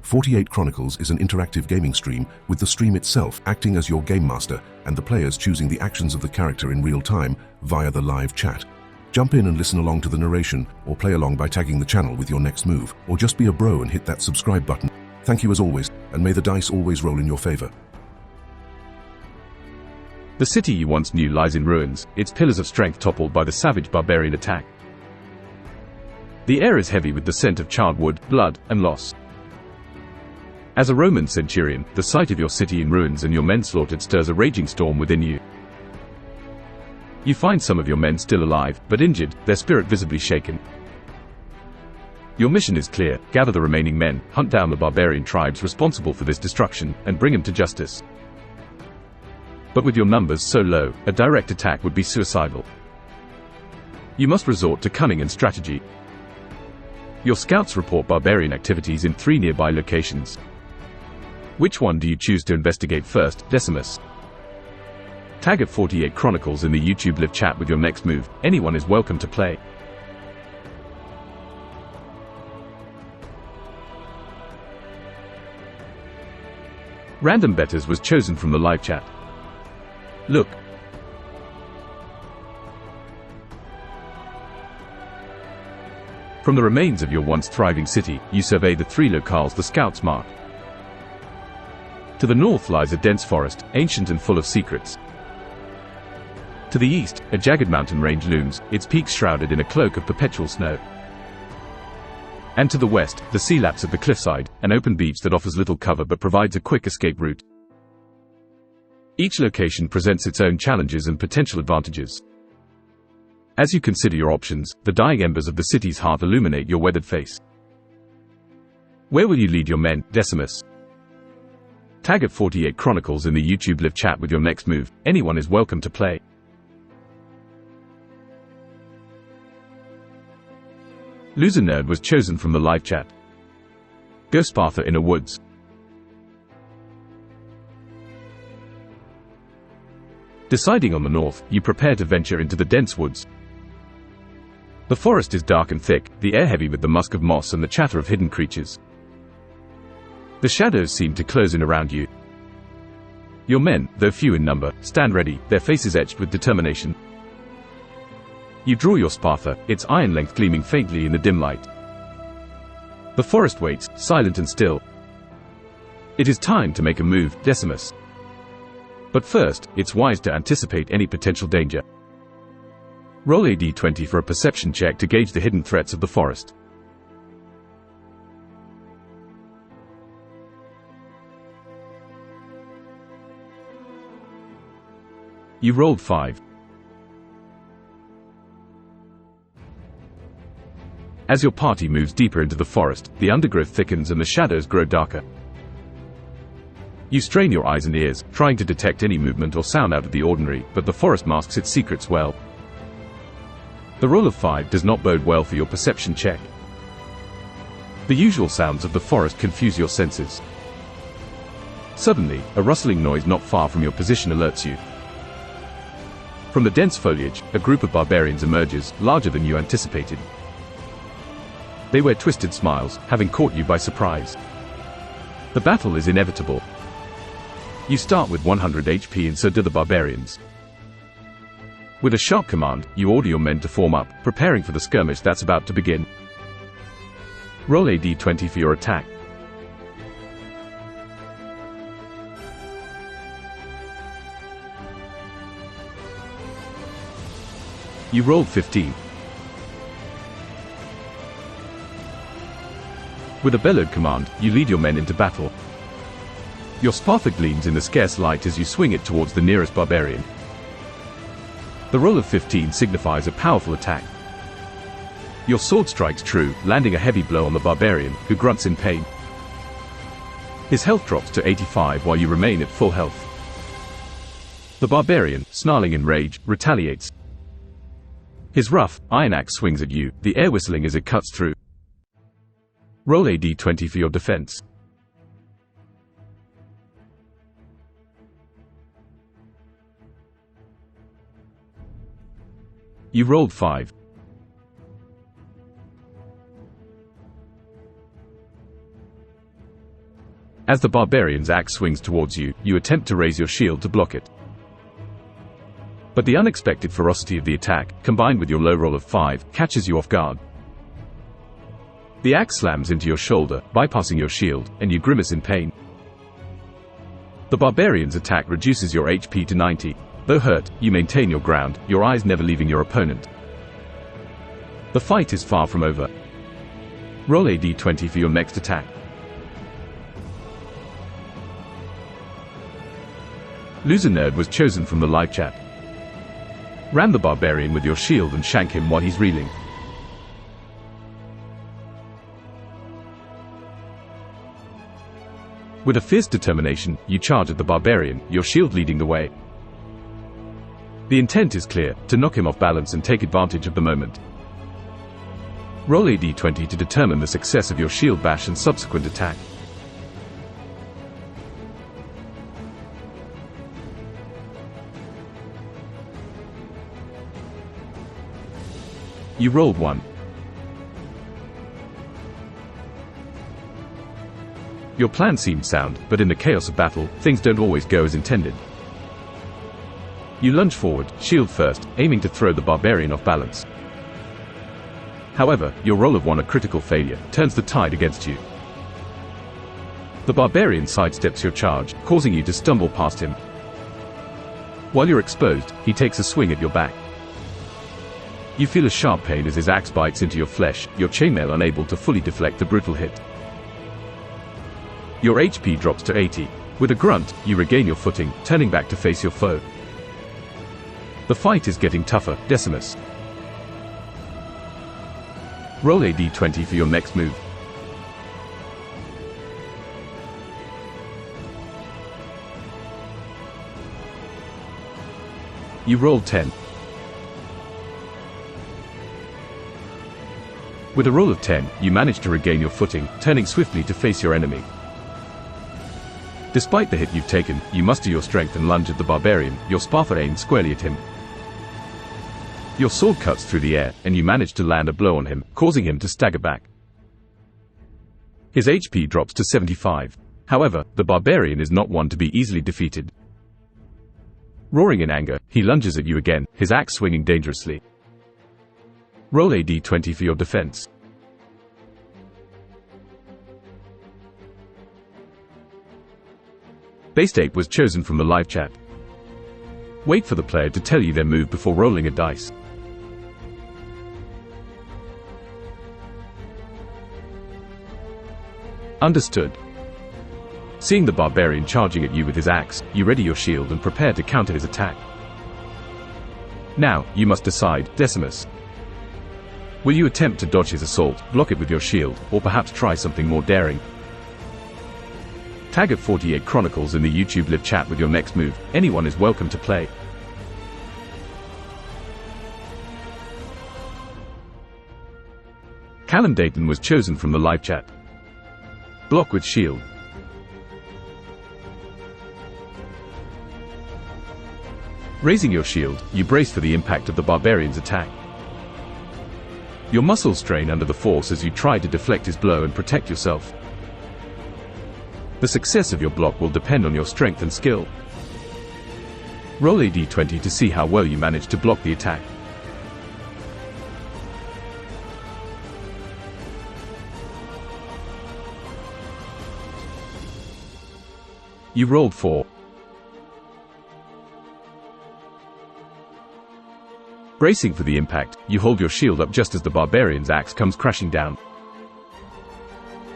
48 Chronicles is an interactive gaming stream with the stream itself acting as your game master and the players choosing the actions of the character in real time via the live chat. Jump in and listen along to the narration, or play along by tagging the channel with your next move, or just be a bro and hit that subscribe button. Thank you as always, and may the dice always roll in your favor. The city you once knew lies in ruins, its pillars of strength toppled by the savage barbarian attack. The air is heavy with the scent of charred wood, blood, and loss. As a Roman centurion, the sight of your city in ruins and your men slaughtered stirs a raging storm within you. You find some of your men still alive, but injured, their spirit visibly shaken. Your mission is clear: gather the remaining men, hunt down the barbarian tribes responsible for this destruction, and bring them to justice. But with your numbers so low, a direct attack would be suicidal. You must resort to cunning and strategy. Your scouts report barbarian activities in 3 nearby locations. Which one do you choose to investigate first, Decimus? Tag at 48 Chronicles in the YouTube live chat with your next move. Anyone is welcome to play. Random bettors was chosen from the live chat. Look. From the remains of your once thriving city, you survey the 3 locales the scouts mark. To the north lies a dense forest, ancient and full of secrets. To the east, a jagged mountain range looms, its peaks shrouded in a cloak of perpetual snow. And to the west, the sea laps of the cliffside, an open beach that offers little cover but provides a quick escape route. Each location presents its own challenges and potential advantages. As you consider your options, the dying embers of the city's heart illuminate your weathered face. Where will you lead your men, Decimus? Tag at 48 Chronicles in the YouTube live chat with your next move. Anyone is welcome to play. Loser Nerd was chosen from the live chat. Go Sparta in a woods. Deciding on the north, you prepare to venture into the dense woods. The forest is dark and thick, the air heavy with the musk of moss and the chatter of hidden creatures. The shadows seem to close in around you. Your men, though few in number, stand ready, their faces etched with determination. You draw your Sparta, its iron length gleaming faintly in the dim light. The forest waits, silent and still. It is time to make a move, Decimus. But first, it's wise to anticipate any potential danger. Roll a d20 for a perception check to gauge the hidden threats of the forest. You rolled 5. As your party moves deeper into the forest, the undergrowth thickens and the shadows grow darker. You strain your eyes and ears, trying to detect any movement or sound out of the ordinary, but the forest masks its secrets well. The roll of 5 does not bode well for your perception check. The usual sounds of the forest confuse your senses. Suddenly, a rustling noise not far from your position alerts you. From the dense foliage, a group of barbarians emerges, larger than you anticipated. They wear twisted smiles, having caught you by surprise. The battle is inevitable. You start with 100 HP and so do the barbarians. With a sharp command, you order your men to form up, preparing for the skirmish that's about to begin. Roll a d20 for your attack. You rolled 15. With a bellowed command, you lead your men into battle. Your Sparta gleams in the scarce light as you swing it towards the nearest barbarian. The roll of 15 signifies a powerful attack. Your sword strikes true, landing a heavy blow on the barbarian, who grunts in pain. His health drops to 85 while you remain at full health. The barbarian, snarling in rage, retaliates. His rough, iron axe swings at you, the air whistling as it cuts through. Roll a d20 for your defense. You rolled 5. As the barbarian's axe swings towards you, you attempt to raise your shield to block it. But the unexpected ferocity of the attack, combined with your low roll of 5, catches you off guard. The axe slams into your shoulder, bypassing your shield, and you grimace in pain. The barbarian's attack reduces your HP to 90. Though hurt, you maintain your ground, your eyes never leaving your opponent. The fight is far from over. Roll a d20 for your next attack. Loser Nerd was chosen from the live chat. Ram the barbarian with your shield and shank him while he's reeling. With a fierce determination, you charge at the barbarian, your shield leading the way. The intent is clear, to knock him off balance and take advantage of the moment. Roll a d20 to determine the success of your shield bash and subsequent attack. You rolled 1. Your plan seemed sound, but in the chaos of battle, things don't always go as intended. You lunge forward, shield first, aiming to throw the barbarian off balance. However, your roll of 1, a critical failure, turns the tide against you. The barbarian sidesteps your charge, causing you to stumble past him. While you're exposed, he takes a swing at your back. You feel a sharp pain as his axe bites into your flesh, your chainmail unable to fully deflect the brutal hit. Your HP drops to 80. With a grunt, you regain your footing, turning back to face your foe. The fight is getting tougher, Decimus. Roll a d20 for your next move. You rolled 10. With a roll of 10, you manage to regain your footing, turning swiftly to face your enemy. Despite the hit you've taken, you muster your strength and lunge at the barbarian, your Sparta aimed squarely at him. Your sword cuts through the air, and you manage to land a blow on him, causing him to stagger back. His HP drops to 75. However, the barbarian is not one to be easily defeated. Roaring in anger, he lunges at you again, his axe swinging dangerously. Roll a d20 for your defense. Bastape was chosen from the live chat. Wait for the player to tell you their move before rolling a dice. Understood. Seeing the barbarian charging at you with his axe, you ready your shield and prepare to counter his attack. Now, you must decide, Decimus. Will you attempt to dodge his assault, block it with your shield, or perhaps try something more daring? Tag at 48 Chronicles in the YouTube live chat with your next move. Anyone is welcome to play. Callum Dayton was chosen from the live chat. Block with shield. Raising your shield, you brace for the impact of the barbarian's attack. Your muscles strain under the force as you try to deflect his blow and protect yourself. The success of your block will depend on your strength and skill. Roll a d20 to see how well you manage to block the attack. You rolled 4. Bracing for the impact, you hold your shield up just as the barbarian's axe comes crashing down.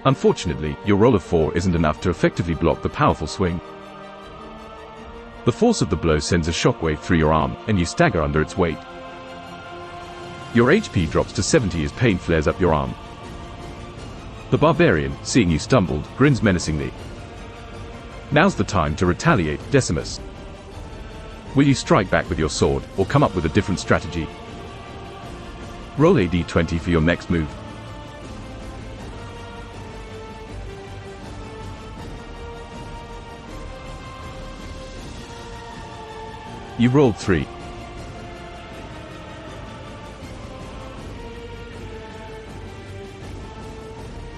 Unfortunately, your roll of 4 isn't enough to effectively block the powerful swing. The force of the blow sends a shockwave through your arm, and you stagger under its weight. Your HP drops to 70 as pain flares up your arm. The barbarian, seeing you stumbled, grins menacingly. Now's the time to retaliate, Decimus. Will you strike back with your sword, or come up with a different strategy? Roll a d20 for your next move. You rolled 3.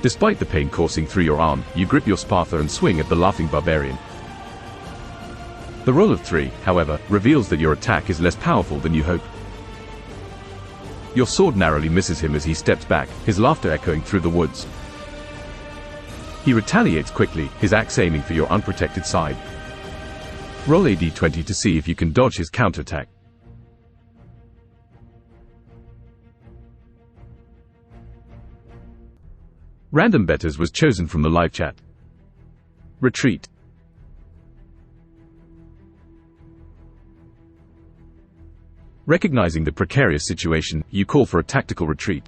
Despite the pain coursing through your arm, you grip your spatha and swing at the laughing barbarian. The roll of 3, however, reveals that your attack is less powerful than you hoped. Your sword narrowly misses him as he steps back, his laughter echoing through the woods. He retaliates quickly, his axe aiming for your unprotected side. Roll a d20 to see if you can dodge his counterattack. Random betters was chosen from the live chat. Retreat. Recognizing the precarious situation, you call for a tactical retreat.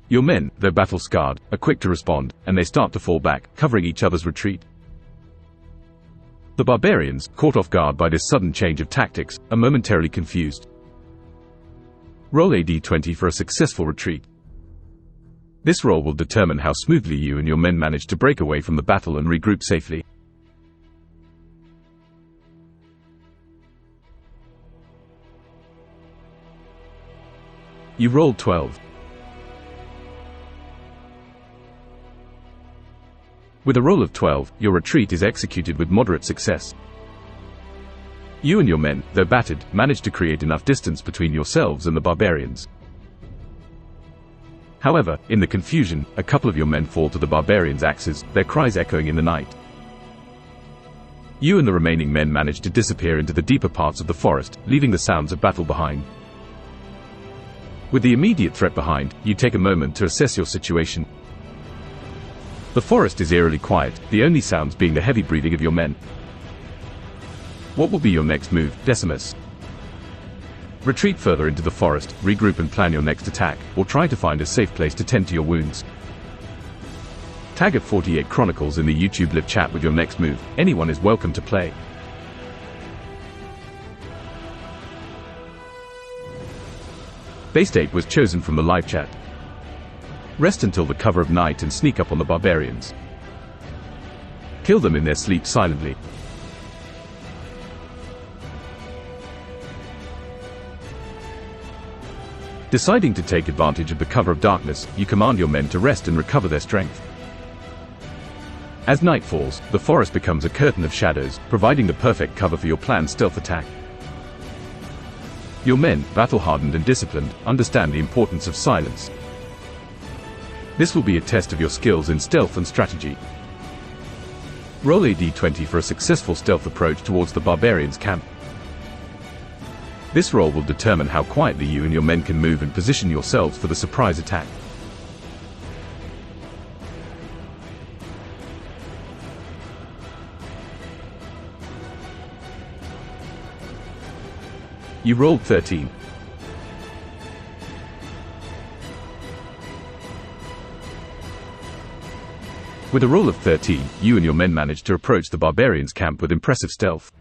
Your men, though battle-scarred, are quick to respond, and they start to fall back, covering each other's retreat. The barbarians, caught off guard by this sudden change of tactics, are momentarily confused. Roll a d20 for a successful retreat. This roll will determine how smoothly you and your men manage to break away from the battle and regroup safely. You rolled 12. With a roll of 12, your retreat is executed with moderate success. You and your men, though battered, manage to create enough distance between yourselves and the barbarians. However, in the confusion, a couple of your men fall to the barbarians' axes, their cries echoing in the night. You and the remaining men manage to disappear into the deeper parts of the forest, leaving the sounds of battle behind. With the immediate threat behind, you take a moment to assess your situation. The forest is eerily quiet, the only sounds being the heavy breathing of your men. What will be your next move, Decimus? Retreat further into the forest, regroup and plan your next attack, or try to find a safe place to tend to your wounds. Tag at 48 Chronicles in the YouTube live chat with your next move. Anyone is welcome to play. Base date was chosen from the live chat. Rest until the cover of night and sneak up on the barbarians. Kill them in their sleep silently. Deciding to take advantage of the cover of darkness, you command your men to rest and recover their strength. As night falls, the forest becomes a curtain of shadows, providing the perfect cover for your planned stealth attack. Your men, battle-hardened and disciplined, understand the importance of silence. This will be a test of your skills in stealth and strategy. Roll a d20 for a successful stealth approach towards the barbarians' camp. This roll will determine how quietly you and your men can move and position yourselves for the surprise attack. You rolled 13. With a roll of 13, you and your men managed to approach the barbarians' camp with impressive stealth.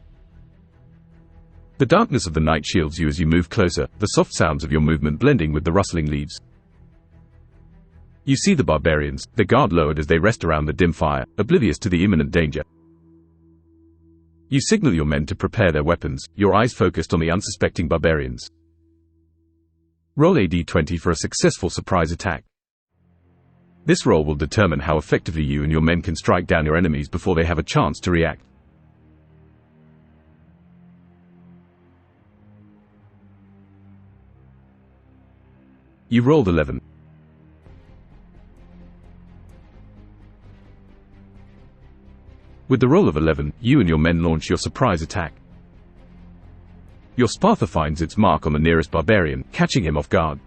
The darkness of the night shields you as you move closer, the soft sounds of your movement blending with the rustling leaves. You see the barbarians, their guard lowered as they rest around the dim fire, oblivious to the imminent danger. You signal your men to prepare their weapons, your eyes focused on the unsuspecting barbarians. Roll a d20 for a successful surprise attack. This roll will determine how effectively you and your men can strike down your enemies before they have a chance to react. You rolled 11. With the roll of 11, you and your men launch your surprise attack. Your spatha finds its mark on the nearest barbarian, catching him off guard.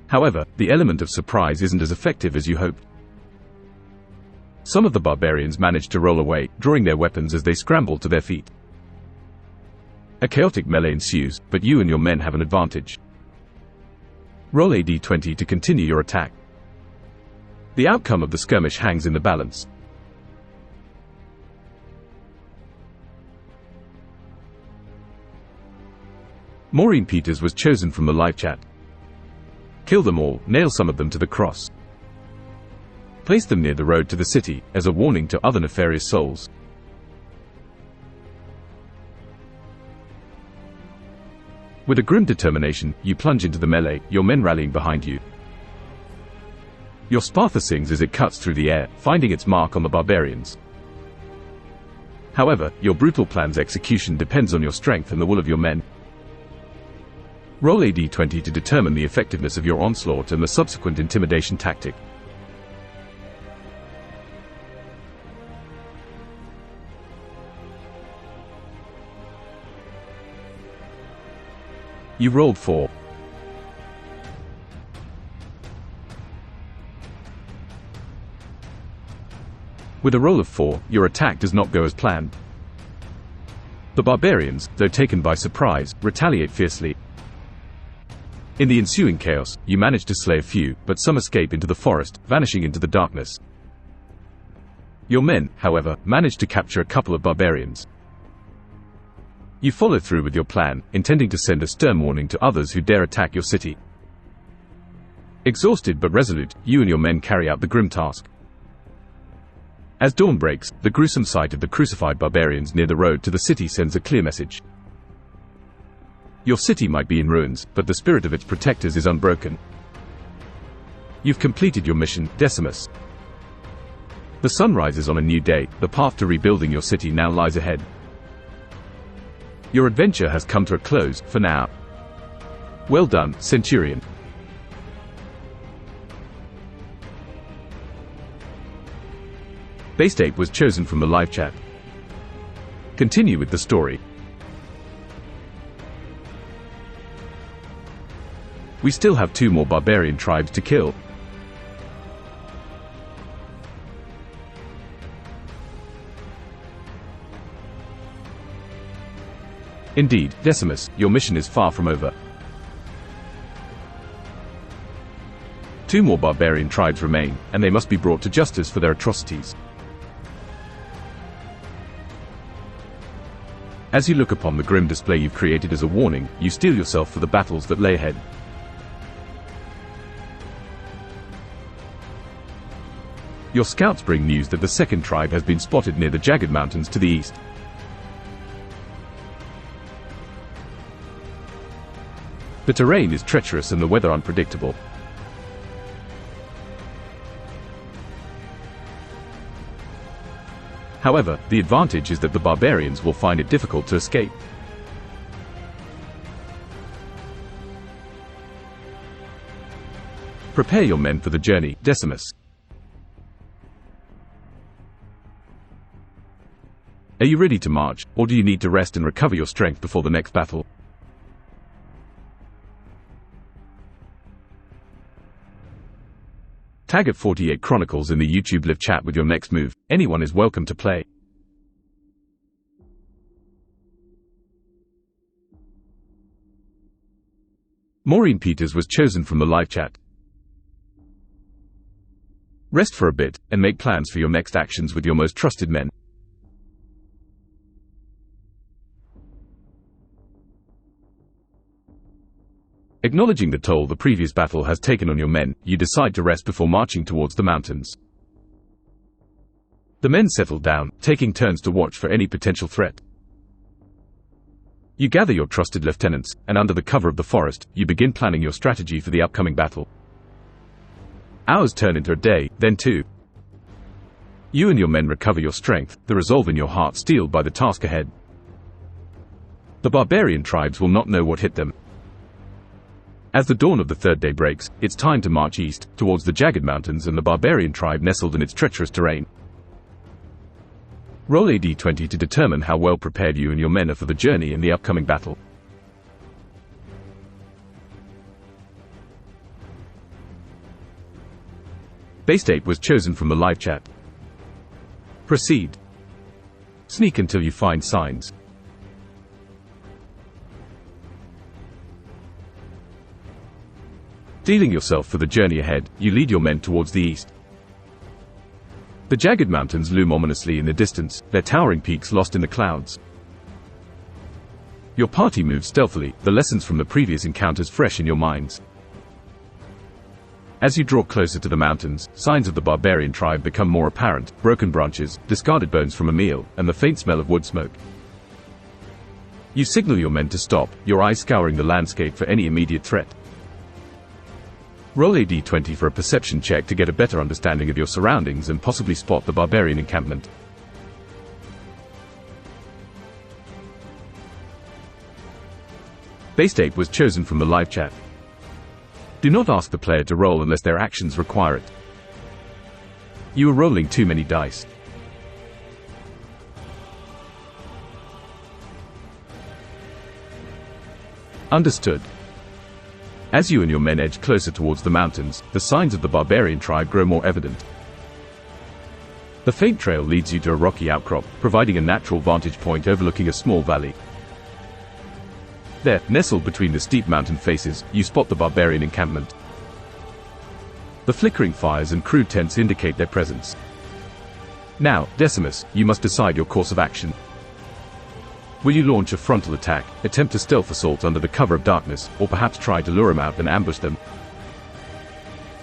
However, the element of surprise isn't as effective as you hoped. Some of the barbarians manage to roll away, drawing their weapons as they scramble to their feet. A chaotic melee ensues, but you and your men have an advantage. Roll a d20 to continue your attack. The outcome of the skirmish hangs in the balance. Maureen Peters was chosen from the live chat. Kill them all, nail some of them to the cross. Place them near the road to the city, as a warning to other nefarious souls. With a grim determination, you plunge into the melee, your men rallying behind you. Your Sparta sings as it cuts through the air, finding its mark on the barbarians. However, your brutal plan's execution depends on your strength and the will of your men. Roll a d20 to determine the effectiveness of your onslaught and the subsequent intimidation tactic. You rolled 4. With a roll of 4, your attack does not go as planned. The barbarians, though taken by surprise, retaliate fiercely. In the ensuing chaos, you manage to slay a few, but some escape into the forest, vanishing into the darkness. Your men, however, manage to capture a couple of barbarians. You follow through with your plan, intending to send a stern warning to others who dare attack your city. Exhausted but resolute, you and your men carry out the grim task. As dawn breaks, the gruesome sight of the crucified barbarians near the road to the city sends a clear message. Your city might be in ruins, but the spirit of its protectors is unbroken. You've completed your mission, Decimus. The sun rises on a new day, the path to rebuilding your city now lies ahead. Your adventure has come to a close, for now. Well done, Centurion. Base tape was chosen from the live chat. Continue with the story. We still have 2 more barbarian tribes to kill. Indeed, Decimus, your mission is far from over. 2 more barbarian tribes remain, and they must be brought to justice for their atrocities. As you look upon the grim display you've created as a warning, you steel yourself for the battles that lay ahead. Your scouts bring news that the second tribe has been spotted near the jagged mountains to the east. The terrain is treacherous and the weather unpredictable. However, the advantage is that the barbarians will find it difficult to escape. Prepare your men for the journey, Decimus. Are you ready to march, or do you need to rest and recover your strength before the next battle? Tag at 48 Chronicles in the YouTube live chat with your next move. Anyone is welcome to play. Maureen Peters was chosen from the live chat. Rest for a bit, and make plans for your next actions with your most trusted men. Acknowledging the toll the previous battle has taken on your men, you decide to rest before marching towards the mountains. The men settle down, taking turns to watch for any potential threat. You gather your trusted lieutenants, and under the cover of the forest, you begin planning your strategy for the upcoming battle. Hours turn into a day, then 2. You and your men recover your strength, the resolve in your heart steeled by the task ahead. The barbarian tribes will not know what hit them. As the dawn of the 3rd day breaks, it's time to march east, towards the jagged mountains and the barbarian tribe nestled in its treacherous terrain. Roll a d20 to determine how well prepared you and your men are for the journey in the upcoming battle. Base tape was chosen from the live chat. Proceed. Sneak until you find signs. Steeling yourself for the journey ahead, you lead your men towards the east. The jagged mountains loom ominously in the distance, their towering peaks lost in the clouds. Your party moves stealthily, the lessons from the previous encounters fresh in your minds. As you draw closer to the mountains, signs of the barbarian tribe become more apparent: broken branches, discarded bones from a meal, and the faint smell of wood smoke. You signal your men to stop, your eyes scouring the landscape for any immediate threat. Roll a d20 for a perception check to get a better understanding of your surroundings and possibly spot the barbarian encampment. Base date was chosen from the live chat. Do not ask the player to roll unless their actions require it. You are rolling too many dice. Understood. As you and your men edge closer towards the mountains, the signs of the barbarian tribe grow more evident. The faint trail leads you to a rocky outcrop, providing a natural vantage point overlooking a small valley. There, nestled between the steep mountain faces, you spot the barbarian encampment. The flickering fires and crude tents indicate their presence. Now, Decimus, you must decide your course of action. Will you launch a frontal attack, attempt a stealth assault under the cover of darkness, or perhaps try to lure them out and ambush them?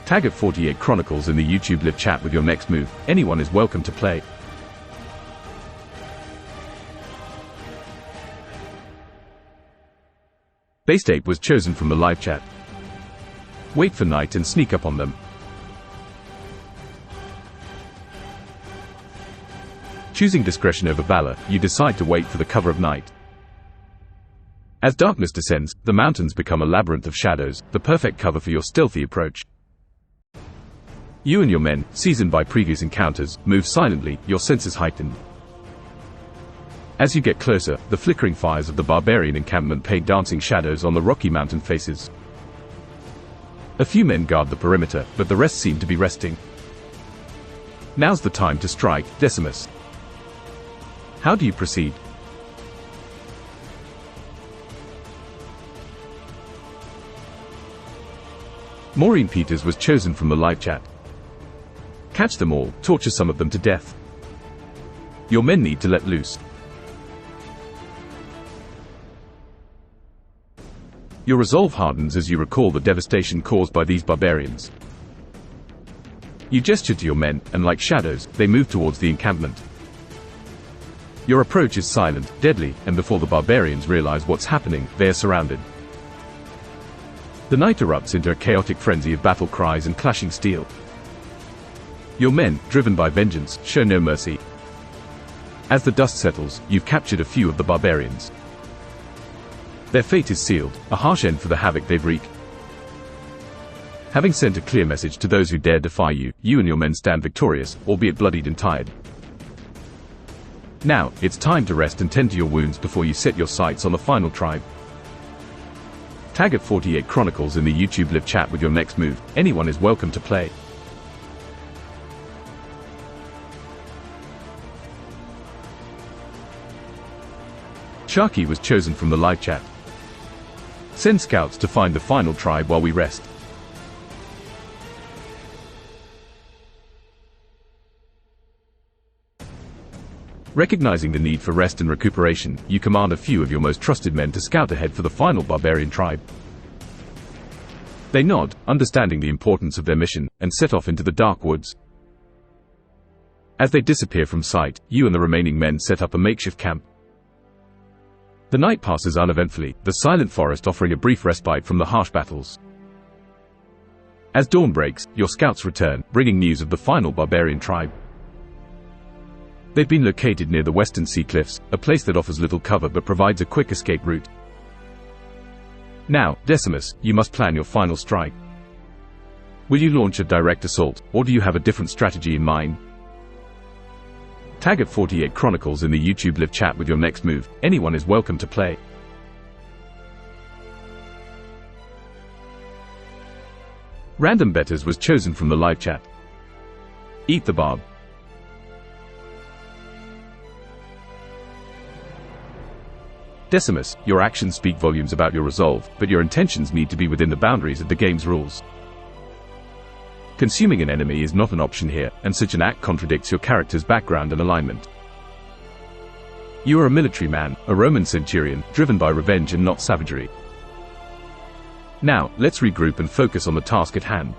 Tag at 48 Chronicles in the YouTube live chat with your next move. Anyone is welcome to play. Base date was chosen from the live chat. Wait for night and sneak up on them. Choosing discretion over valor, you decide to wait for the cover of night. As darkness descends, the mountains become a labyrinth of shadows, the perfect cover for your stealthy approach. You and your men, seasoned by previous encounters, move silently, your senses heightened. As you get closer, the flickering fires of the barbarian encampment paint dancing shadows on the rocky mountain faces. A few men guard the perimeter, but the rest seem to be resting. Now's the time to strike, Decimus. How do you proceed? Maureen Peters was chosen from the live chat. Catch them all, torture some of them to death. Your men need to let loose. Your resolve hardens as you recall the devastation caused by these barbarians. You gesture to your men, and like shadows, they move towards the encampment. Your approach is silent, deadly, and before the barbarians realize what's happening, they are surrounded. The night erupts into a chaotic frenzy of battle cries and clashing steel. Your men, driven by vengeance, show no mercy. As the dust settles, you've captured a few of the barbarians. Their fate is sealed, a harsh end for the havoc they've wreaked. Having sent a clear message to those who dare defy you, you and your men stand victorious, albeit bloodied and tired. Now, it's time to rest and tend to your wounds before you set your sights on the final tribe. Tag at 48 Chronicles in the YouTube live chat with your next move. Anyone is welcome to play. Sharky was chosen from the live chat. Send scouts to find the final tribe while we rest. Recognizing the need for rest and recuperation, you command a few of your most trusted men to scout ahead for the final barbarian tribe. They nod, understanding the importance of their mission, and set off into the dark woods. As they disappear from sight, you and the remaining men set up a makeshift camp. The night passes uneventfully, the silent forest offering a brief respite from the harsh battles. As dawn breaks, your scouts return, bringing news of the final barbarian tribe. They've been located near the Western Sea Cliffs, a place that offers little cover but provides a quick escape route. Now, Decimus, you must plan your final strike. Will you launch a direct assault, or do you have a different strategy in mind? Tag at 48 Chronicles in the YouTube live chat with your next move. Anyone is welcome to play. Random Betters was chosen from the live chat. Eat the barb. Decimus, your actions speak volumes about your resolve, but your intentions need to be within the boundaries of the game's rules. Consuming an enemy is not an option here, and such an act contradicts your character's background and alignment. You are a military man, a Roman centurion, driven by revenge and not savagery. Now, let's regroup and focus on the task at hand.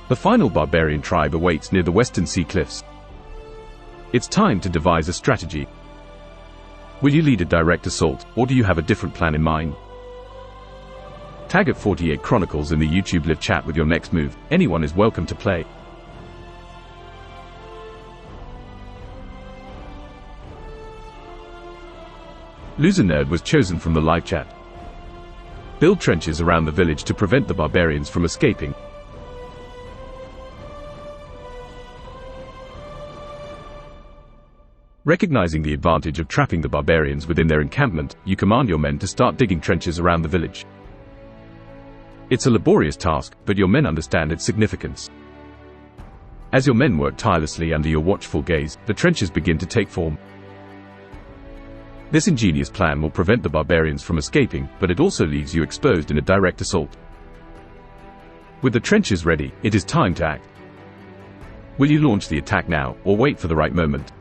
The final barbarian tribe awaits near the Western Sea Cliffs. It's time to devise a strategy. Will you lead a direct assault, or do you have a different plan in mind? Tag at 48 Chronicles in the YouTube live chat with your next move. Anyone is welcome to play. Loser Nerd was chosen from the live chat. Build trenches around the village to prevent the barbarians from escaping. Recognizing the advantage of trapping the barbarians within their encampment, you command your men to start digging trenches around the village. It's a laborious task, but your men understand its significance. As your men work tirelessly under your watchful gaze, the trenches begin to take form. This ingenious plan will prevent the barbarians from escaping, but it also leaves you exposed in a direct assault. With the trenches ready, it is time to act. Will you launch the attack now, or wait for the right moment?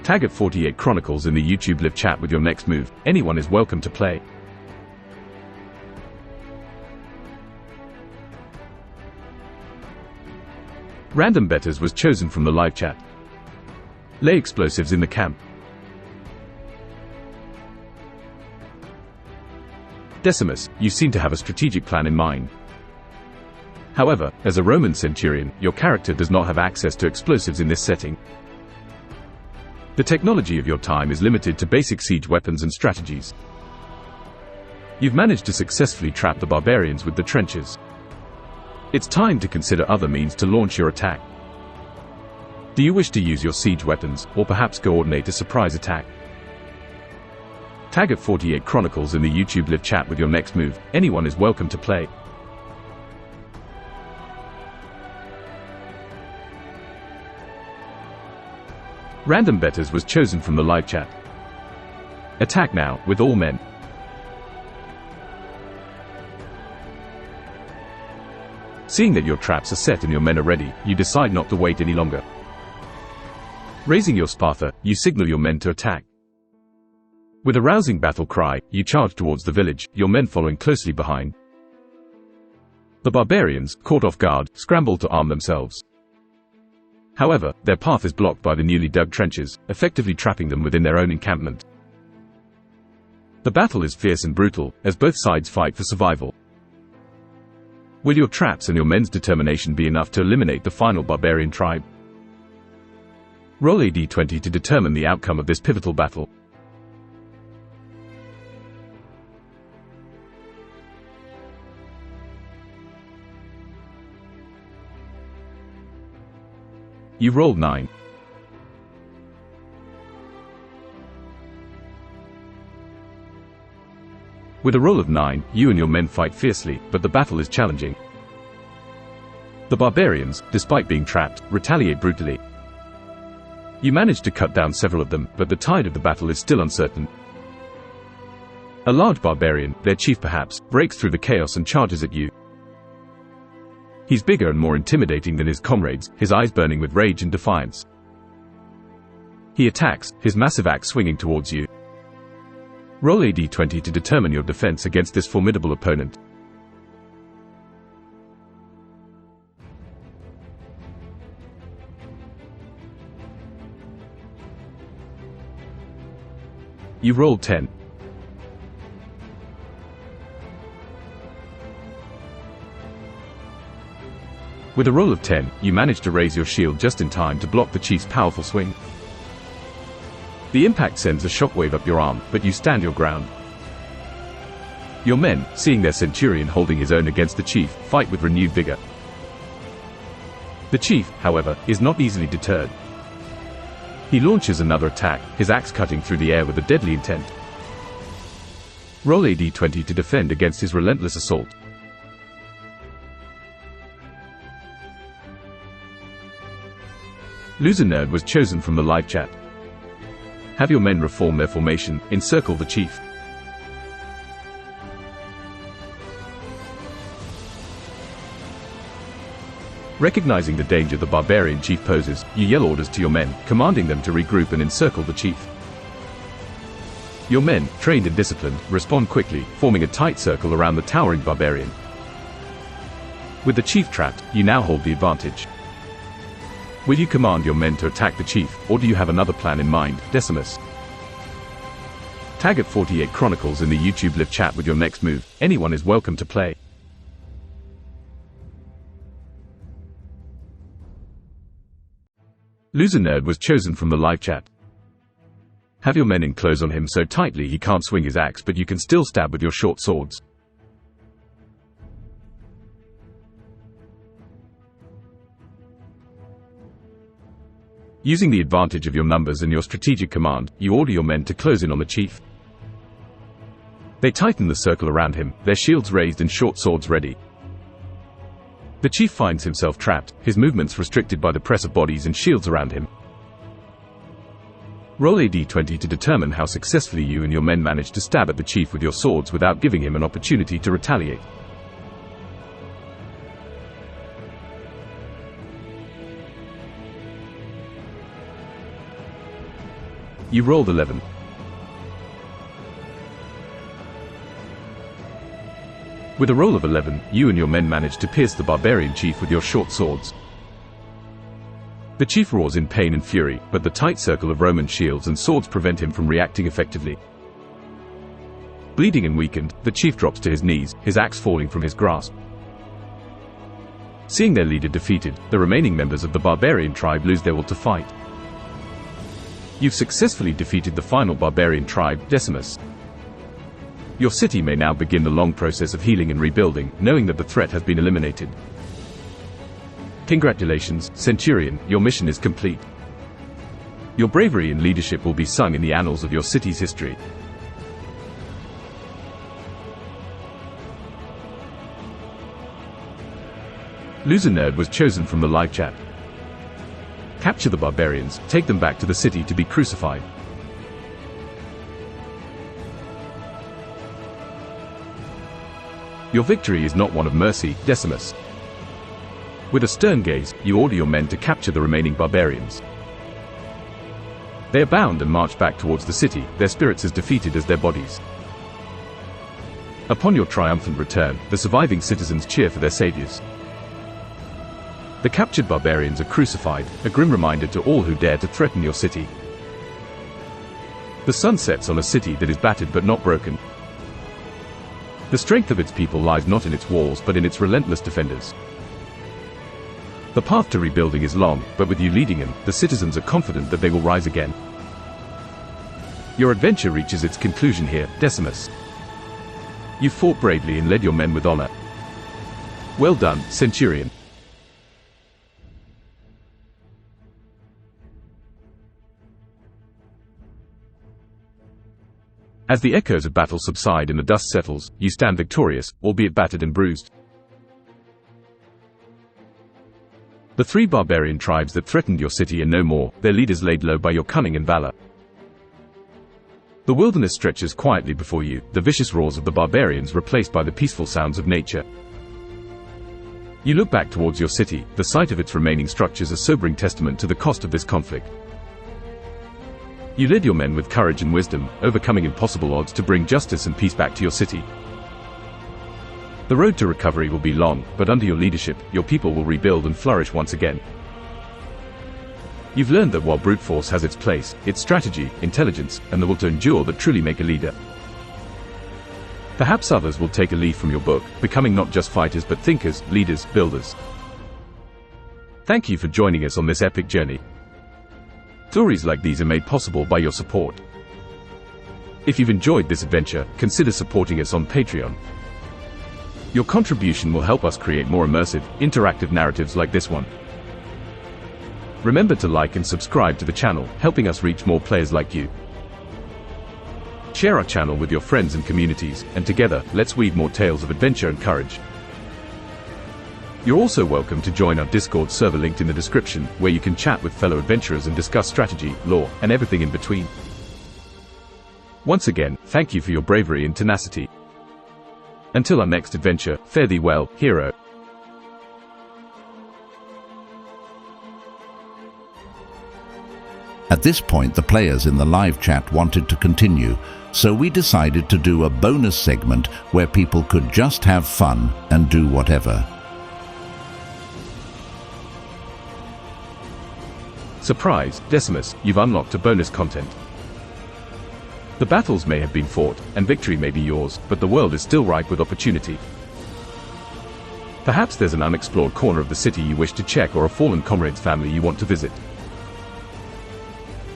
Tag at 48 Chronicles in the YouTube live chat with your next move. Anyone is welcome to play. Random Betters was chosen from the live chat. Lay explosives in the camp. Decimus, you seem to have a strategic plan in mind. However, as a Roman centurion, your character does not have access to explosives in this setting. The technology of your time is limited to basic siege weapons and strategies. You've managed to successfully trap the barbarians with the trenches. It's time to consider other means to launch your attack. Do you wish to use your siege weapons, or perhaps coordinate a surprise attack? Tag at 48 Chronicles in the YouTube live chat with your next move. Anyone is welcome to play. Random Betters was chosen from the live chat. Attack now, with all men. Seeing that your traps are set and your men are ready, you decide not to wait any longer. Raising your Sparta, you signal your men to attack. With a rousing battle cry, you charge towards the village, your men following closely behind. The barbarians, caught off guard, scramble to arm themselves. However, their path is blocked by the newly dug trenches, effectively trapping them within their own encampment. The battle is fierce and brutal, as both sides fight for survival. Will your traps and your men's determination be enough to eliminate the final barbarian tribe? Roll a d20 to determine the outcome of this pivotal battle. You've rolled 9. With a roll of 9, you and your men fight fiercely, but the battle is challenging. The barbarians, despite being trapped, retaliate brutally. You manage to cut down several of them, but the tide of the battle is still uncertain. A large barbarian, their chief perhaps, breaks through the chaos and charges at you. He's bigger and more intimidating than his comrades, his eyes burning with rage and defiance. He attacks, his massive axe swinging towards you. Roll a d20 to determine your defense against this formidable opponent. You've rolled 10. With a roll of 10, you manage to raise your shield just in time to block the chief's powerful swing. The impact sends a shockwave up your arm, but you stand your ground. Your men, seeing their centurion holding his own against the chief, fight with renewed vigor. The chief, however, is not easily deterred. He launches another attack, his axe cutting through the air with a deadly intent. Roll a d20 to defend against his relentless assault. Loser Nerd was chosen from the live chat. Have your men reform their formation, encircle the chief. Recognizing the danger the barbarian chief poses, you yell orders to your men, commanding them to regroup and encircle the chief. Your men, trained and disciplined, respond quickly, forming a tight circle around the towering barbarian. With the chief trapped, you now hold the advantage. Will you command your men to attack the chief, or do you have another plan in mind, Decimus? Tag at 48 Chronicles in the YouTube live chat with your next move. Anyone is welcome to play. Loser Nerd was chosen from the live chat. Have your men enclose on him so tightly he can't swing his axe, but you can still stab with your short swords. Using the advantage of your numbers and your strategic command, you order your men to close in on the chief. They tighten the circle around him, their shields raised and short swords ready. The chief finds himself trapped, his movements restricted by the press of bodies and shields around him. Roll a d20 to determine how successfully you and your men manage to stab at the chief with your swords without giving him an opportunity to retaliate. You rolled 11. With a roll of 11, you and your men manage to pierce the barbarian chief with your short swords. The chief roars in pain and fury, but the tight circle of Roman shields and swords prevent him from reacting effectively. Bleeding and weakened, the chief drops to his knees, his axe falling from his grasp. Seeing their leader defeated, the remaining members of the barbarian tribe lose their will to fight. You've successfully defeated the final barbarian tribe, Decimus. Your city may now begin the long process of healing and rebuilding, knowing that the threat has been eliminated. Congratulations, Centurion, your mission is complete. Your bravery and leadership will be sung in the annals of your city's history. Loser Nerd was chosen from the live chat. Capture the barbarians, take them back to the city to be crucified. Your victory is not one of mercy, Decimus. With a stern gaze, you order your men to capture the remaining barbarians. They are bound and march back towards the city, their spirits as defeated as their bodies. Upon your triumphant return, the surviving citizens cheer for their saviors. The captured barbarians are crucified, a grim reminder to all who dare to threaten your city. The sun sets on a city that is battered but not broken. The strength of its people lies not in its walls but in its relentless defenders. The path to rebuilding is long, but with you leading them, the citizens are confident that they will rise again. Your adventure reaches its conclusion here, Decimus. You fought bravely and led your men with honor. Well done, Centurion. As the echoes of battle subside and the dust settles, you stand victorious, albeit battered and bruised. The three barbarian tribes that threatened your city are no more, their leaders laid low by your cunning and valor. The wilderness stretches quietly before you, the vicious roars of the barbarians replaced by the peaceful sounds of nature. You look back towards your city, the sight of its remaining structures a sobering testament to the cost of this conflict. You led your men with courage and wisdom, overcoming impossible odds to bring justice and peace back to your city. The road to recovery will be long, but under your leadership, your people will rebuild and flourish once again. You've learned that while brute force has its place, its strategy, intelligence, and the will to endure that truly make a leader. Perhaps others will take a leaf from your book, becoming not just fighters but thinkers, leaders, builders. Thank you for joining us on this epic journey. Stories like these are made possible by your support. If you've enjoyed this adventure, consider supporting us on Patreon. Your contribution will help us create more immersive, interactive narratives like this one. Remember to like and subscribe to the channel, helping us reach more players like you. Share our channel with your friends and communities, and together, let's weave more tales of adventure and courage. You're also welcome to join our Discord server linked in the description, where you can chat with fellow adventurers and discuss strategy, lore, and everything in between. Once again, thank you for your bravery and tenacity. Until our next adventure, fare thee well, hero. At this point, the players in the live chat wanted to continue, so we decided to do a bonus segment where people could just have fun and do whatever. Surprise, Decimus, you've unlocked a bonus content. The battles may have been fought, and victory may be yours, but the world is still ripe with opportunity. Perhaps there's an unexplored corner of the city you wish to check, or a fallen comrade's family you want to visit.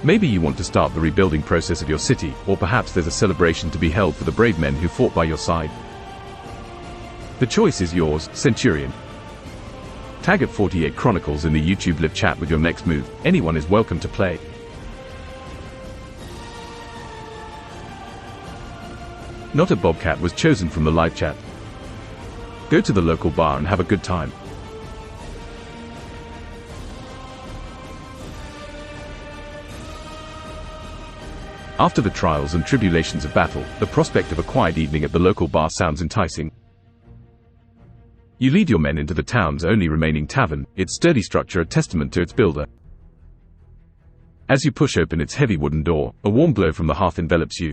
Maybe you want to start the rebuilding process of your city, or perhaps there's a celebration to be held for the brave men who fought by your side. The choice is yours, Centurion. Tag at 48 Chronicles in the YouTube live chat with your next move. Anyone is welcome to play. Not a Bobcat was chosen from the live chat. Go to the local bar and have a good time. After the trials and tribulations of battle, the prospect of a quiet evening at the local bar sounds enticing. You lead your men into the town's only remaining tavern, its sturdy structure a testament to its builder. As you push open its heavy wooden door, a warm glow from the hearth envelops you.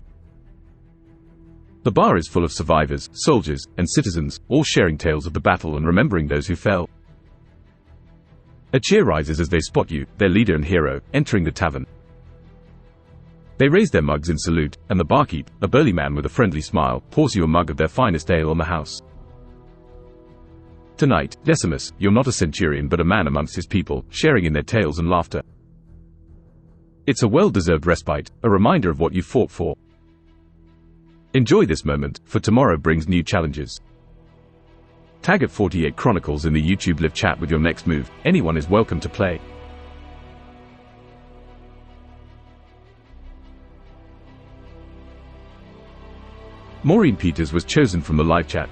The bar is full of survivors, soldiers, and citizens, all sharing tales of the battle and remembering those who fell. A cheer rises as they spot you, their leader and hero, entering the tavern. They raise their mugs in salute, and the barkeep, a burly man with a friendly smile, pours you a mug of their finest ale on the house. Tonight, Decimus, you're not a centurion but a man amongst his people, sharing in their tales and laughter. It's a well-deserved respite, a reminder of what you fought for. Enjoy this moment, for tomorrow brings new challenges. Tag at 48 Chronicles in the YouTube live chat with your next move. Anyone is welcome to play. Maureen Peters was chosen from the live chat.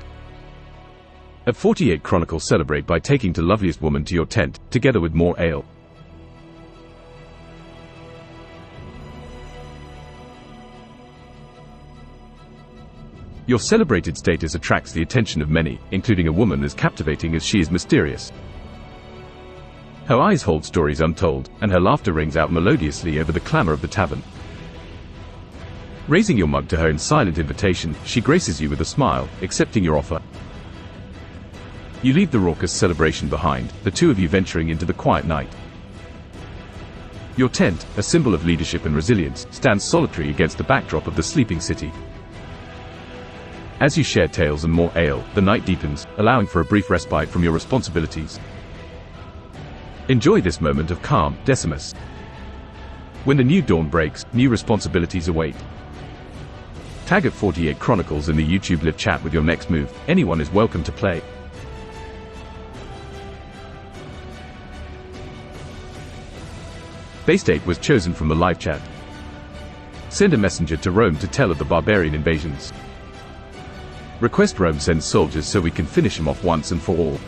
At 48 Chronicles celebrate by taking the loveliest woman to your tent, together with more ale. Your celebrated status attracts the attention of many, including a woman as captivating as she is mysterious. Her eyes hold stories untold, and her laughter rings out melodiously over the clamor of the tavern. Raising your mug to her in silent invitation, she graces you with a smile, accepting your offer. You leave the raucous celebration behind, the two of you venturing into the quiet night. Your tent, a symbol of leadership and resilience, stands solitary against the backdrop of the sleeping city. As you share tales and more ale, the night deepens, allowing for a brief respite from your responsibilities. Enjoy this moment of calm, Decimus. When the new dawn breaks, new responsibilities await. Tag at 48 Chronicles in the YouTube live chat with your next move. Anyone is welcome to play. Baystate was chosen from the live chat. Send a messenger to Rome to tell of the barbarian invasions. Request Rome sends soldiers so we can finish him off once and for all.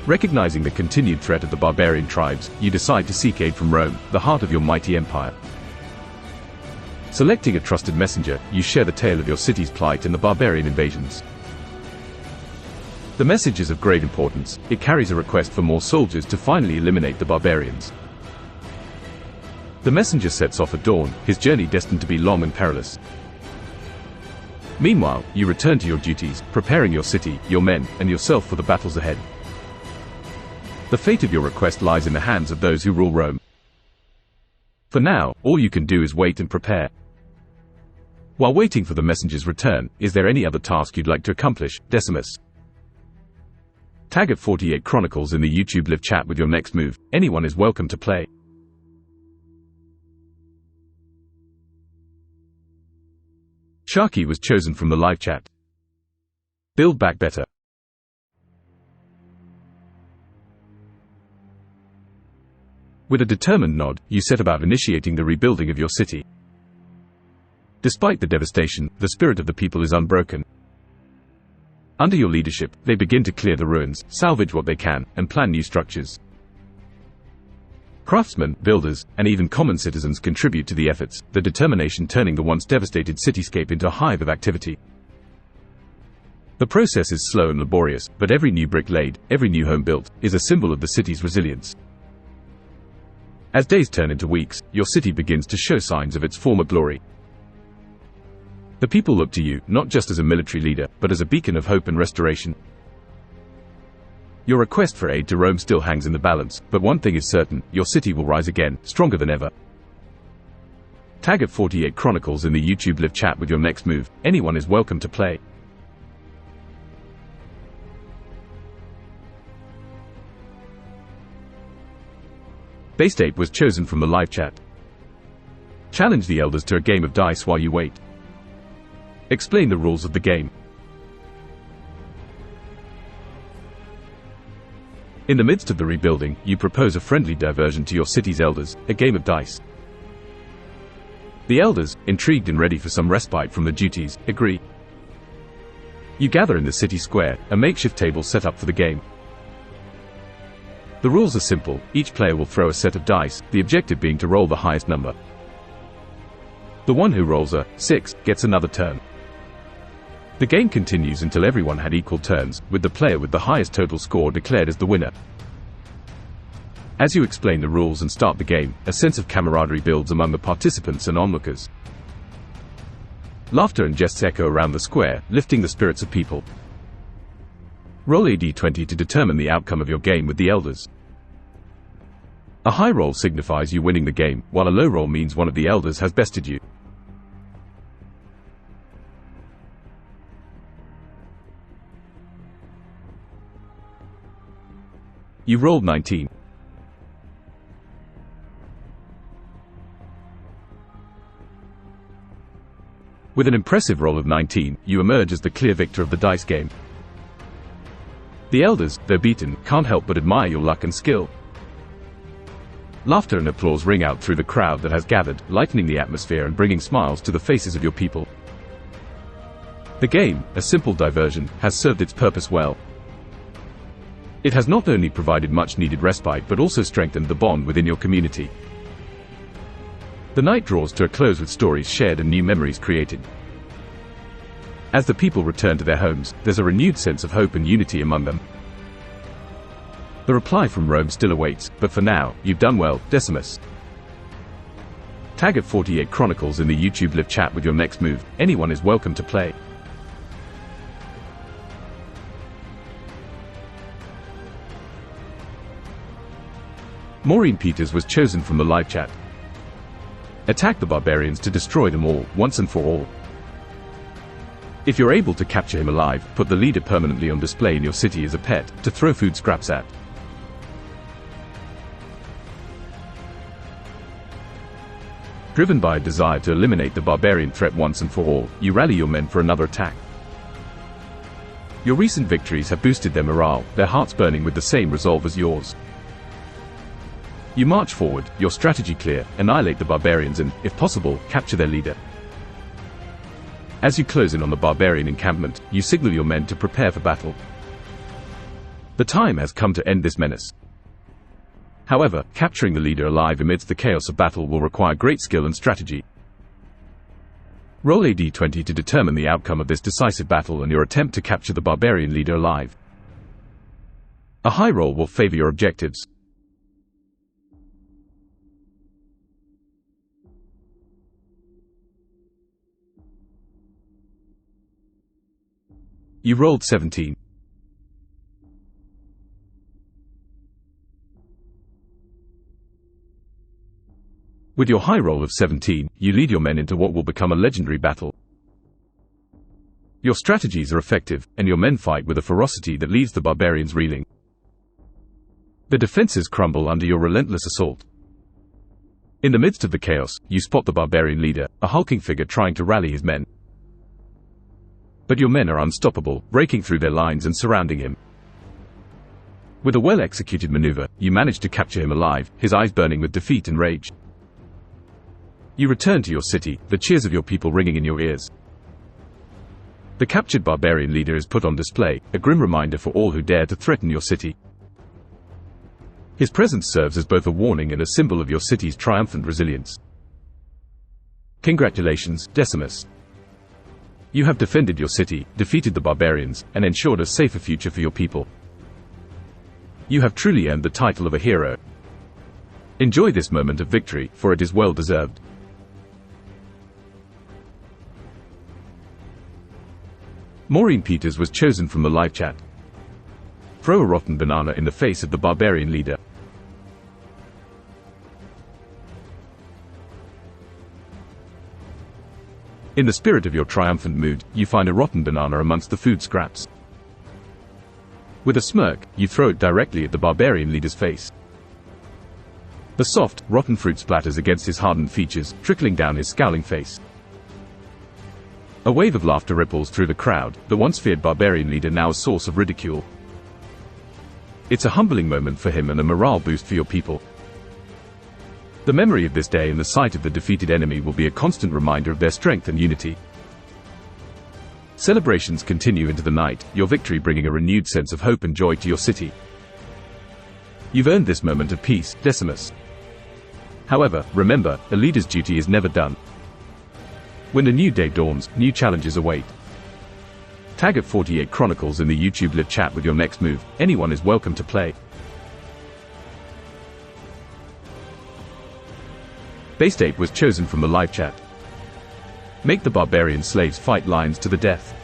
Recognizing the continued threat of the barbarian tribes, you decide to seek aid from Rome, the heart of your mighty empire. Selecting a trusted messenger, you share the tale of your city's plight and the barbarian invasions. The message is of great importance. It carries a request for more soldiers to finally eliminate the barbarians. The messenger sets off at dawn, his journey destined to be long and perilous. Meanwhile, you return to your duties, preparing your city, your men, and yourself for the battles ahead. The fate of your request lies in the hands of those who rule Rome. For now, all you can do is wait and prepare. While waiting for the messenger's return, is there any other task you'd like to accomplish, Decimus? Tag at 48 Chronicles in the YouTube live chat with your next move. Anyone is welcome to play. Sharky was chosen from the live chat. Build back better. With a determined nod, you set about initiating the rebuilding of your city. Despite the devastation, the spirit of the people is unbroken. Under your leadership, they begin to clear the ruins, salvage what they can, and plan new structures. Craftsmen, builders, and even common citizens contribute to the efforts, the determination turning the once devastated cityscape into a hive of activity. The process is slow and laborious, but every new brick laid, every new home built, is a symbol of the city's resilience. As days turn into weeks, your city begins to show signs of its former glory. The people look to you, not just as a military leader, but as a beacon of hope and restoration. Your request for aid to Rome still hangs in the balance, but one thing is certain, your city will rise again, stronger than ever. Tag at 48 Chronicles in the YouTube live chat with your next move. Anyone is welcome to play. Base date was chosen from the live chat. Challenge the elders to a game of dice while you wait. Explain the rules of the game. In the midst of the rebuilding, you propose a friendly diversion to your city's elders, a game of dice. The elders, intrigued and ready for some respite from the duties, agree. You gather in the city square, a makeshift table set up for the game. The rules are simple, each player will throw a set of dice, the objective being to roll the highest number. The one who rolls a 6 gets another turn. The game continues until everyone had equal turns, with the player with the highest total score declared as the winner. As you explain the rules and start the game, a sense of camaraderie builds among the participants and onlookers. Laughter and jests echo around the square, lifting the spirits of people. Roll a d20 to determine the outcome of your game with the elders. A high roll signifies you winning the game, while a low roll means one of the elders has bested you. You rolled 19. With an impressive roll of 19, you emerge as the clear victor of the dice game. The elders, though beaten, can't help but admire your luck and skill. Laughter and applause ring out through the crowd that has gathered, lightening the atmosphere and bringing smiles to the faces of your people. The game, a simple diversion, has served its purpose well. It has not only provided much-needed respite but also strengthened the bond within your community. The night draws to a close with stories shared and new memories created. As the people return to their homes, there's a renewed sense of hope and unity among them. The reply from Rome still awaits, but for now, you've done well, Decimus. Tag at 48 Chronicles in the YouTube live chat with your next move. Anyone is welcome to play. Maureen Peters was chosen from the live chat. Attack the barbarians to destroy them all, once and for all. If you're able to capture him alive, put the leader permanently on display in your city as a pet, to throw food scraps at. Driven by a desire to eliminate the barbarian threat once and for all, you rally your men for another attack. Your recent victories have boosted their morale, their hearts burning with the same resolve as yours. You march forward, your strategy clear, annihilate the barbarians and, if possible, capture their leader. As you close in on the barbarian encampment, you signal your men to prepare for battle. The time has come to end this menace. However, capturing the leader alive amidst the chaos of battle will require great skill and strategy. Roll a d20 to determine the outcome of this decisive battle and your attempt to capture the barbarian leader alive. A high roll will favor your objectives. You rolled 17. With your high roll of 17, you lead your men into what will become a legendary battle. Your strategies are effective, and your men fight with a ferocity that leaves the barbarians reeling. The defenses crumble under your relentless assault. In the midst of the chaos, you spot the barbarian leader, a hulking figure trying to rally his men. But your men are unstoppable, breaking through their lines and surrounding him. With a well-executed maneuver, you manage to capture him alive, his eyes burning with defeat and rage. You return to your city, the cheers of your people ringing in your ears. The captured barbarian leader is put on display, a grim reminder for all who dare to threaten your city. His presence serves as both a warning and a symbol of your city's triumphant resilience. Congratulations, Decimus. You have defended your city, defeated the barbarians, and ensured a safer future for your people. You have truly earned the title of a hero. Enjoy this moment of victory, for it is well deserved. Maureen Peters was chosen from the live chat. Throw a rotten banana in the face of the barbarian leader. In the spirit of your triumphant mood, you find a rotten banana amongst the food scraps. With a smirk, you throw it directly at the barbarian leader's face. The soft, rotten fruit splatters against his hardened features, trickling down his scowling face. A wave of laughter ripples through the crowd, the once feared barbarian leader now a source of ridicule. It's a humbling moment for him and a morale boost for your people. The memory of this day and the sight of the defeated enemy will be a constant reminder of their strength and unity. Celebrations continue into the night, your victory bringing a renewed sense of hope and joy to your city. You've earned this moment of peace, Decimus. However, remember, a leader's duty is never done. When the new day dawns, new challenges await. Tag at 48 Chronicles in the YouTube live chat with your next move. Anyone is welcome to play. Base date was chosen from the live chat. Make the barbarian slaves fight lions to the death.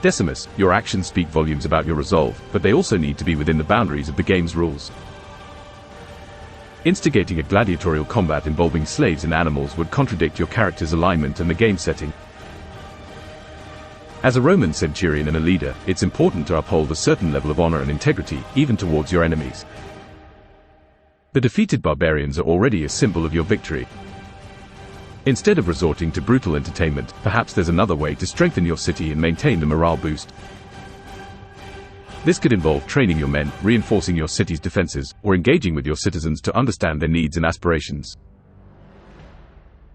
Decimus, your actions speak volumes about your resolve, but they also need to be within the boundaries of the game's rules. Instigating a gladiatorial combat involving slaves and animals would contradict your character's alignment and the game setting. As a Roman centurion and a leader, it's important to uphold a certain level of honor and integrity, even towards your enemies. The defeated barbarians are already a symbol of your victory. Instead of resorting to brutal entertainment, perhaps there's another way to strengthen your city and maintain the morale boost. This could involve training your men, reinforcing your city's defenses, or engaging with your citizens to understand their needs and aspirations.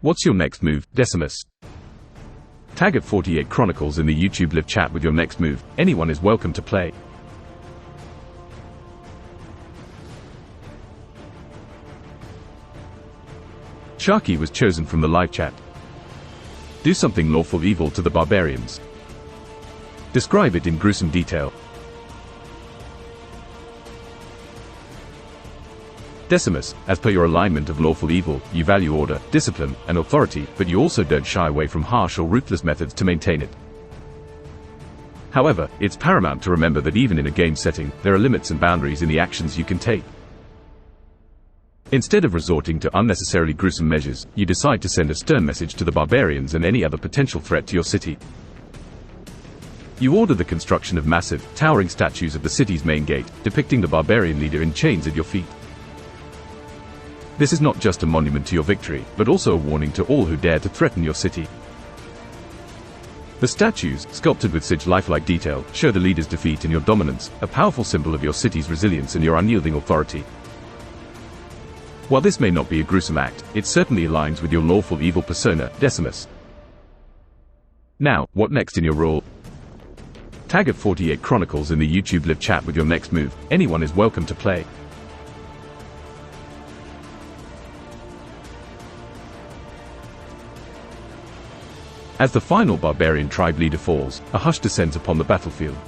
What's your next move, Decimus? Tag at 48 Chronicles in the YouTube live chat with your next move. Anyone is welcome to play. Sharky was chosen from the live chat. Do something lawful evil to the barbarians. Describe it in gruesome detail. Decimus, as per your alignment of lawful evil, you value order, discipline, and authority, but you also don't shy away from harsh or ruthless methods to maintain it. However, it's paramount to remember that even in a game setting, there are limits and boundaries in the actions you can take. Instead of resorting to unnecessarily gruesome measures, you decide to send a stern message to the barbarians and any other potential threat to your city. You order the construction of massive, towering statues at the city's main gate, depicting the barbarian leader in chains at your feet. This is not just a monument to your victory, but also a warning to all who dare to threaten your city. The statues, sculpted with such lifelike detail, show the leader's defeat and your dominance, a powerful symbol of your city's resilience and your unyielding authority. While this may not be a gruesome act, it certainly aligns with your lawful evil persona, Decimus. Now, what next in your role? Tag at 48 Chronicles in the YouTube live chat with your next move. Anyone is welcome to play. As the final barbarian tribe leader falls, a hush descends upon the battlefield.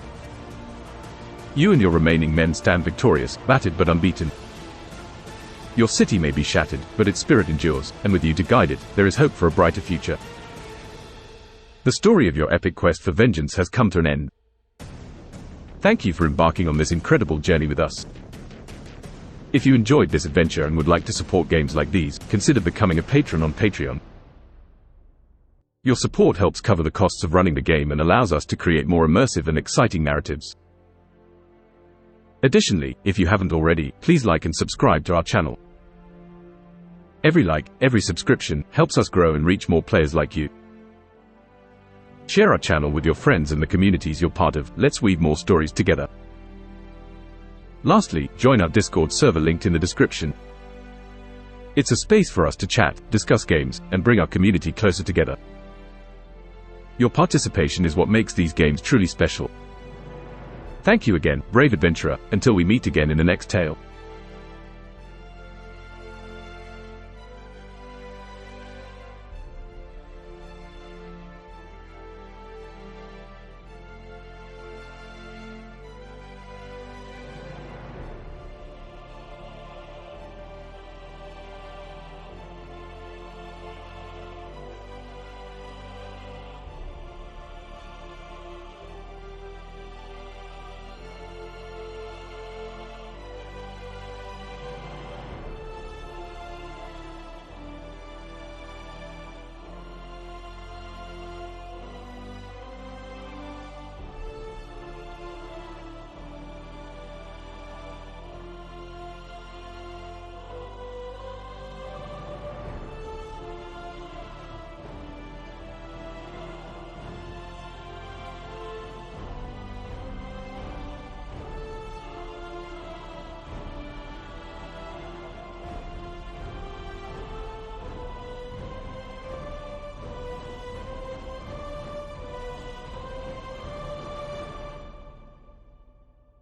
You and your remaining men stand victorious, battered but unbeaten. Your city may be shattered, but its spirit endures, and with you to guide it, there is hope for a brighter future. The story of your epic quest for vengeance has come to an end. Thank you for embarking on this incredible journey with us. If you enjoyed this adventure and would like to support games like these, consider becoming a patron on Patreon. Your support helps cover the costs of running the game and allows us to create more immersive and exciting narratives. Additionally, if you haven't already, please like and subscribe to our channel. Every like, every subscription, helps us grow and reach more players like you. Share our channel with your friends and the communities you're part of. Let's weave more stories together. Lastly, join our Discord server linked in the description. It's a space for us to chat, discuss games, and bring our community closer together. Your participation is what makes these games truly special. Thank you again, brave adventurer, until we meet again in the next tale.